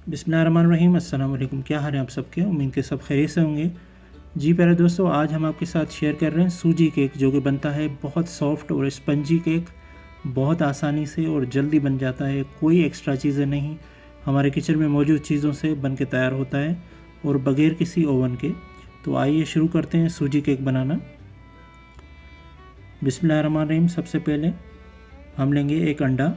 बिस्मिल्लाहिर्रहमानिर्रहीम। अस्सलाम वालेकुम। क्या हाल है आप सबके? उम्मीद के सब खैरियत से होंगे। जी प्यारे दोस्तों, आज हम आपके साथ शेयर कर रहे हैं सूजी केक, जो कि बनता है बहुत सॉफ्ट और स्पंजी केक। बहुत आसानी से और जल्दी बन जाता है, कोई एक्स्ट्रा चीज़ें नहीं, हमारे किचन में मौजूद चीज़ों से बन के तैयार होता है और बगैर किसी ओवन के। तो आइए शुरू करते हैं सूजी केक बनाना। बिस्मिल्लाहिर्रहमानिर्रहीम। सबसे पहले हम लेंगे एक अंडा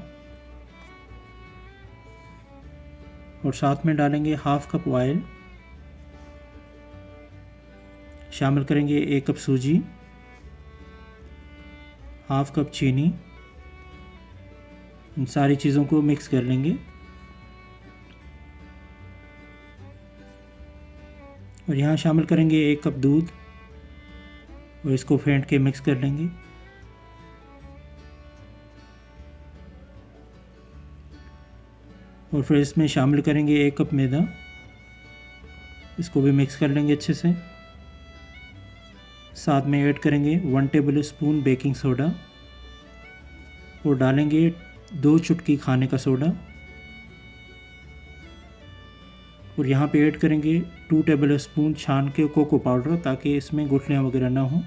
और साथ में डालेंगे हाफ कप ऑयल। शामिल करेंगे 1 कप सूजी, हाफ कप चीनी। इन सारी चीज़ों को मिक्स कर लेंगे और यहाँ शामिल करेंगे 1 कप दूध और इसको फेंट के मिक्स कर लेंगे। और फिर इसमें शामिल करेंगे 1 कप मैदा, इसको भी मिक्स कर लेंगे अच्छे से। साथ में ऐड करेंगे 1 टेबल स्पून बेकिंग सोडा और डालेंगे 2 चुटकी खाने का सोडा। और यहाँ पे ऐड करेंगे 2 टेबल स्पून छान के कोको पाउडर, ताकि इसमें गुठलियाँ वगैरह ना हो।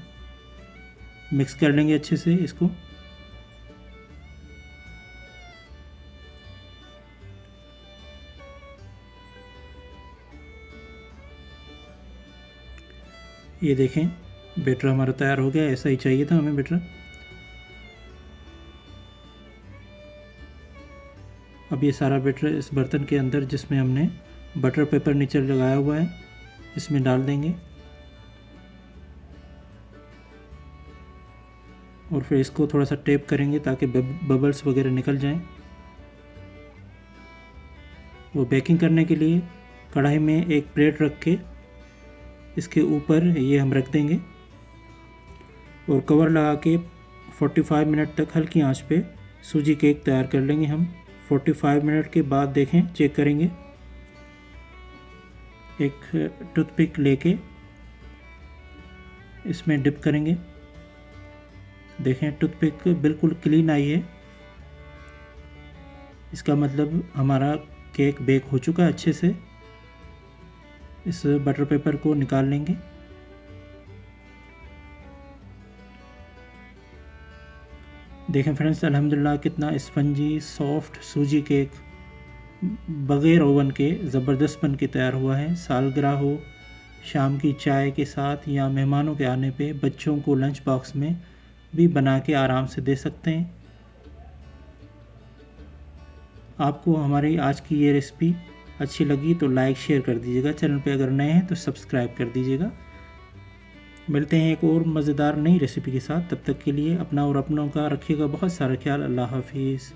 मिक्स कर लेंगे अच्छे से इसको। ये देखें, बैटर हमारा तैयार हो गया। ऐसा ही चाहिए था हमें बैटर। अब ये सारा बैटर इस बर्तन के अंदर, जिसमें हमने बटर पेपर नीचे लगाया हुआ है, इसमें डाल देंगे और फिर इसको थोड़ा सा टेप करेंगे ताकि बबल्स वगैरह निकल जाएं। वो बेकिंग करने के लिए कढ़ाई में एक प्लेट रख के इसके ऊपर ये हम रख देंगे और कवर लगा के 45 मिनट तक हल्की आंच पे सूजी केक तैयार कर लेंगे हम। 45 मिनट के बाद देखें, चेक करेंगे। एक टूथपिक लेके इसमें डिप करेंगे। देखें, टूथपिक बिल्कुल क्लीन आई है, इसका मतलब हमारा केक बेक हो चुका है अच्छे से। इस बटर पेपर को निकाल लेंगे। देखें फ्रेंड्स, अल्हम्दुलिल्लाह कितना स्पंजी सॉफ्ट सूजी केक बग़ैर ओवन के ज़बरदस्त बन के तैयार हुआ है। सालगिरह हो, शाम की चाय के साथ या मेहमानों के आने पे बच्चों को लंच बॉक्स में भी बना के आराम से दे सकते हैं। आपको हमारी आज की ये रेसिपी अच्छी लगी तो लाइक शेयर कर दीजिएगा। चैनल पे अगर नए हैं तो सब्सक्राइब कर दीजिएगा। मिलते हैं एक और मज़ेदार नई रेसिपी के साथ। तब तक के लिए अपना और अपनों का रखिएगा बहुत सारा ख्याल। अल्लाह हाफिज़।